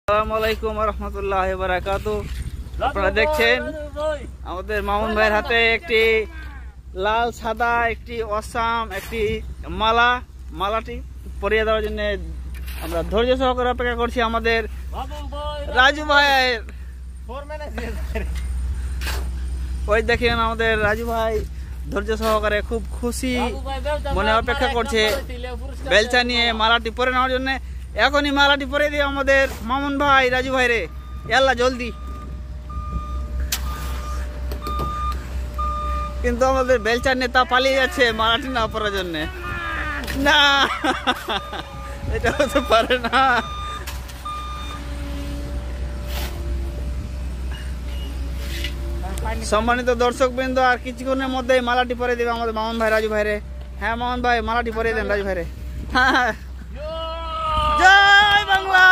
আসসালামু আলাইকুম ওয়া রাহমাতুল্লাহি ওয়া বারাকাতুহু। আপনারা দেখছেন আমাদের মামুন ভাইয়ের হাতে একটি লাল সাদা একটি অসাম একটি মালাটি পরিয়ে দেওয়ার জন্য আমরা ধৈর্য সহকারে অপেক্ষা করছি আমাদের রাজু ভাইয়ের। ওই দেখেন আমাদের রাজু ভাই ধৈর্য সহকারে খুব খুশি মনে অপেক্ষা করছে বেলচা নিয়ে মালাটি পরে নেওয়ার জন্য। এখনই মালাটি পরে দিয়ে আমাদের মামুন ভাই রাজু ভাই রে, আল্লাহ জলদি। কিন্তু আমাদের বেলচার নেতা পালিয়ে যাচ্ছে মালাটি না পরার জন্য। না, এটা হতে পারে না। সম্মানিত দর্শক বৃন্দ, আর কিছুক্ষণের মধ্যেই মালাটি পরে দেবে আমাদের মামুন ভাই রাজু ভাই রে। হ্যাঁ মামুন ভাই, মালাটি পরে দেন রাজু ভাই রে। হ্যাঁ, জয় বাংলা।